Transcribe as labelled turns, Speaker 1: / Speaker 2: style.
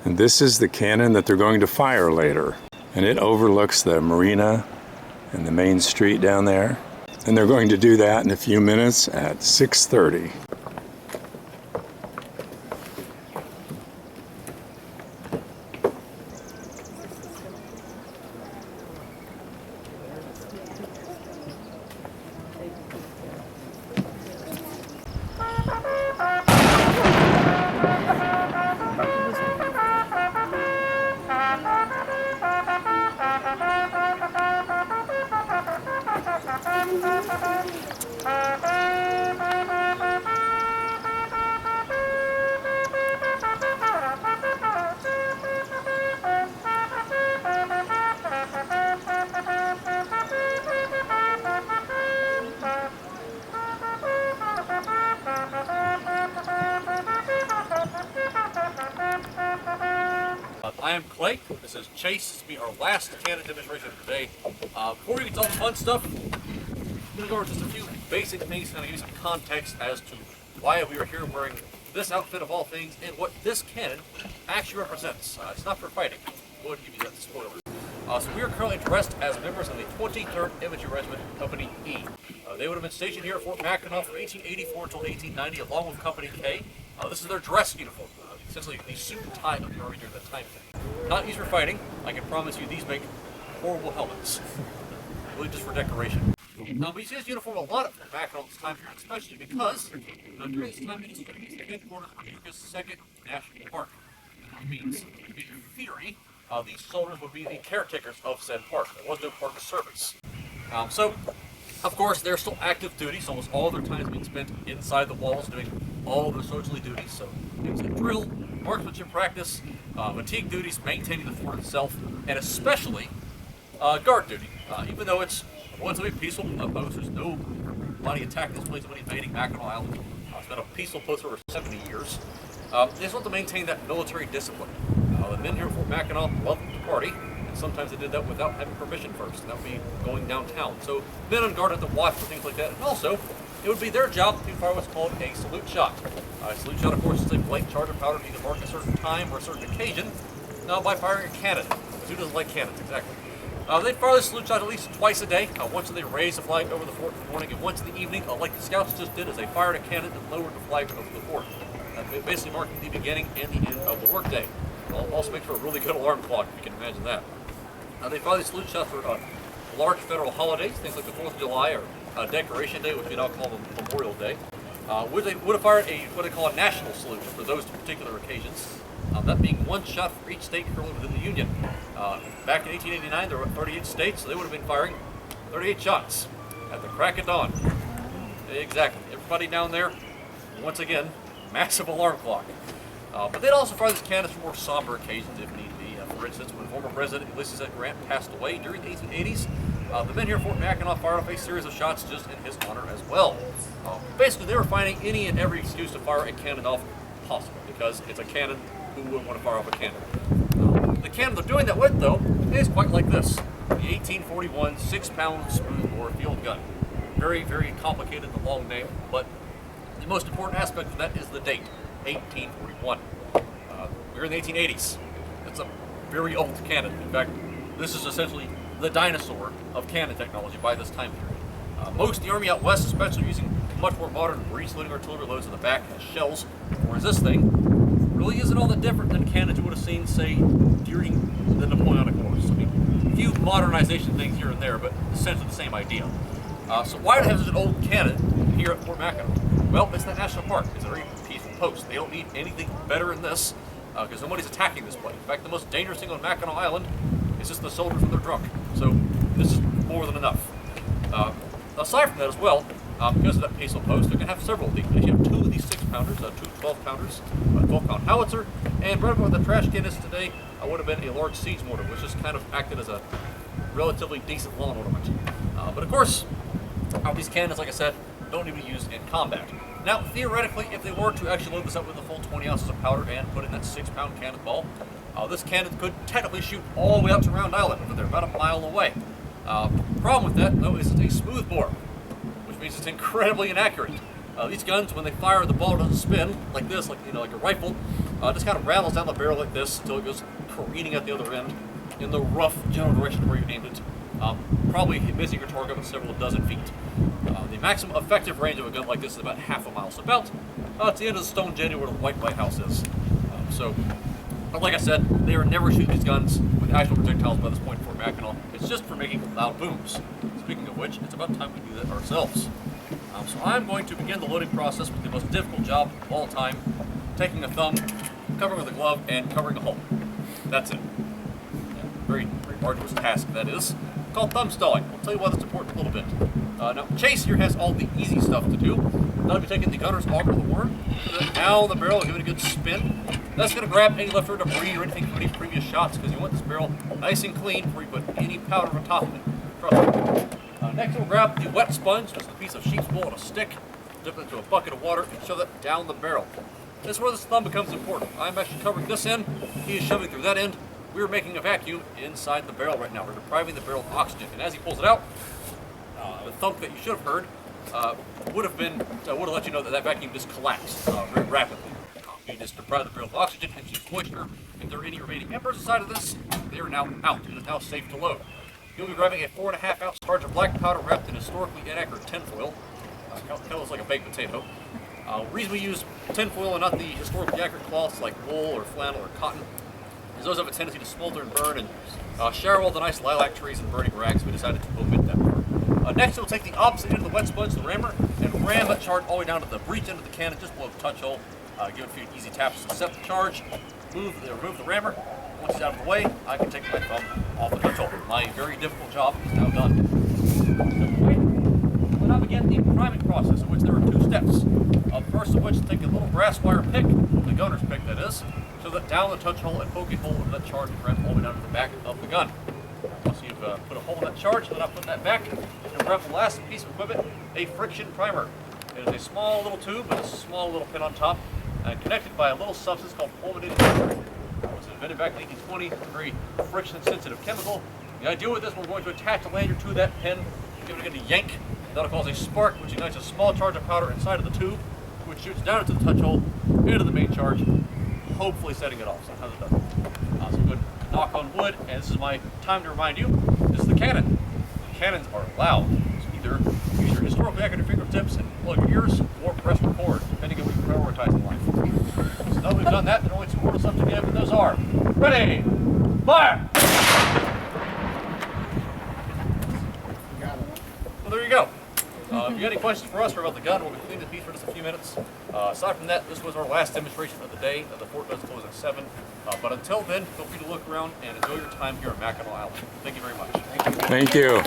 Speaker 1: And this is the cannon that they're going to fire later. And it overlooks the marina and the main street down there. And they're going to do that in a few minutes at 6:30.
Speaker 2: I am Clay. This is Chase. This will be our last cannon demonstration of the day. Before we get to all the fun stuff, I'm going to go over just a few basic things and give you some context as to why we are here wearing this outfit of all things and what this cannon actually represents. It's not for fighting. Go ahead and give you that spoiler. So we are currently dressed as members of the 23rd Infantry Regiment, Company E. They would have been stationed here at Fort Mackinac from 1884 until 1890, along with Company K. This is their dress uniform, essentially the suit and tie of the Army during that time frame. Not used for fighting. I can promise you these make horrible helmets. Really just for decoration. We see this uniform a lot at Mackinac this time period, especially because during this time it is the headquarters of America's 2nd National Park. Which means, in theory, these soldiers would be the caretakers of said park. There was no park service. So, of course, they're still active duty, so almost all of their time is being spent inside the walls doing all of their soldierly duties. So things like drill, marksmanship practice, fatigue duties, maintaining the fort itself, and especially guard duty. Even though it's relatively peaceful post, there's nobody attacking this place, nobody invading Mackinac Island. It's been a peaceful post for over 70 years. They just want to maintain that military discipline. The men here at Fort Mackinac love to party. Sometimes they did that without having permission first, and that would be going downtown. So men on guard had to watch for things like that, and also it would be their job to fire what's called a salute shot. A salute shot, of course, is a blank charge of powder to either mark a certain time or a certain occasion by firing a cannon. Who doesn't like cannons, exactly? They fire the salute shot at least twice a day. Once they raise the flag over the fort in the morning, and once in the evening, like the scouts just did, as they fired a cannon and lowered the flag over the fort. Basically marking the beginning and the end of the workday. Also makes for a really good alarm clock, if you can imagine that. They fire these salute shots for large federal holidays, things like the 4th of July or Decoration Day, which we now call Memorial Day. They would have fired what they call a national salute for those particular occasions. That being one shot for each state currently within the Union. Back in 1889, there were 38 states, so they would have been firing 38 shots at the crack of dawn. Exactly. Everybody down there, once again, massive alarm clock. But they'd also fire these cannons for more somber occasions if need be. For instance, when former President Ulysses S. Grant passed away during the 1880s, the men here at Fort Mackinac fired off a series of shots just in his honor as well. Basically, they were finding any and every excuse to fire a cannon off possible, because it's a cannon. Who wouldn't want to fire off a cannon? The cannon they're doing that with, though, is quite like this. The 1841 6-pound smoothbore field gun. Very, very complicated, the long name, but the most important aspect of that is the date, 1841. We're in the 1880s. It's a very old cannon. In fact, this is essentially the dinosaur of cannon technology by this time period. Most of the Army out west, especially, are using much more modern breech-loading artillery loads in the back as shells, whereas this thing really isn't all that different than cannons you would have seen, say, during the Napoleonic Wars. I mean, a few modernization things here and there, but essentially the same idea. So why do they have such an old cannon here at Fort Mackinac? Well, it's the national park. It's a very peaceful post. They don't need anything better than this, because nobody's attacking this place. In fact, the most dangerous thing on Mackinac Island is just the soldiers when they're drunk. So this is more than enough. Aside from that as well, because of that peaceful post, they're going to have several of these. You have 2 of these 6-pounders, 2 12-pounders, a 12-pound howitzer, and right about the trash can is today would have been a large siege mortar, which just kind of acted as a relatively decent lawn ornament. But of course, these cannons, like I said, don't need to be used in combat. Now, theoretically, if they were to actually load this up with a full 20 ounces of powder and put in that 6-pound cannonball, this cannon could technically shoot all the way up to Round Island, but they're about a mile away. Problem with that, though, is it's a smoothbore, which means it's incredibly inaccurate. These guns, when they fire, the ball doesn't spin like this, like a rifle. Just kind of rattles down the barrel like this until it goes careening at the other end in the rough general direction where you aimed it. Probably missing your target by several dozen feet. The maximum effective range of a gun like this is about half a mile. So about at the end of the stone jetty where the White House is. But like I said, they are never shooting these guns with actual projectiles by this point for Mackinac. It's just for making loud booms. Speaking of which, it's about time we do that ourselves. So I'm going to begin the loading process with the most difficult job of all time, taking a thumb, covering with a glove, and covering a hole. That's it. Yeah, very arduous task that is. Called thumb stalling. I'll tell you why that's important in a little bit. Now, Chase here has all the easy stuff to do. That'll be taking the gunner's auger of the worm, down the barrel, give it a good spin. That's going to grab any leftover debris or anything from any previous shots, because you want this barrel nice and clean before you put any powder on top of it. Trust me. Next, we'll grab the wet sponge, which is a piece of sheep's wool on a stick, dip it into a bucket of water, and shove it down the barrel. This is where this thumb becomes important. I'm actually covering this end, he is shoving through that end. We're making a vacuum inside the barrel right now. We're depriving the barrel of oxygen, and as he pulls it out, the thump that you should have heard would have let you know that that vacuum just collapsed very rapidly. You just deprive the barrel of oxygen and keep moisture. If there are any remaining embers inside of this, they are now out. It is now safe to load. You'll be grabbing a 4.5 ounce charge of black powder wrapped in historically inaccurate tinfoil. Kind of looks like a baked potato. The reason we use tinfoil and not the historically accurate cloths like wool or flannel or cotton is those have a tendency to smolder and burn and share all the nice lilac trees and burning rags. We decided to omit that part. Next, we'll take the opposite end of the wet sponge, the rammer, and ram that charge all the way down to the breech end of the cannon, just below the touch hole. Give it a few easy taps to set the charge, remove the rammer. Once it's out of the way, I can take my thumb off the touch hole. My very difficult job is now done. We'll now begin the priming process, in which there are 2 steps. The first of which, take a little brass wire pick, the gunner's pick that is, so that down the touch hole and poke a hole into that charge and ram all the way down to the back of the gun. Once you've put a hole in that charge, then I'll put that back, and grab the last piece of equipment, a friction primer. It is a small little tube with a small little pin on top, and connected by a little substance called fulminated mercury. It was invented back in 1820, a very friction-sensitive chemical. The idea with this, we're going to attach a lanyard to that pin, give it a yank. That'll cause a spark, which ignites a small charge of powder inside of the tube, which shoots down into the touch hole, into the main charge, hopefully setting it off. So how's it done? So good. Knock on wood, and this is my time to remind you, this is the cannon. The cannons are loud, so either use your historically accurate fingertips and plug your ears, or press record, depending on what you prioritize in life. So now that we've done that, there are only 2 orders left to give, and those are, ready, fire! Well, there you go. If you got any questions for us or about the gun, we'll be cleaning the piece for just a few minutes. Aside from that, this was our last demonstration of the day. The fort does close at 7. But until then, feel free to look around and enjoy your time here on Mackinac Island. Thank you very much.
Speaker 1: Thank you.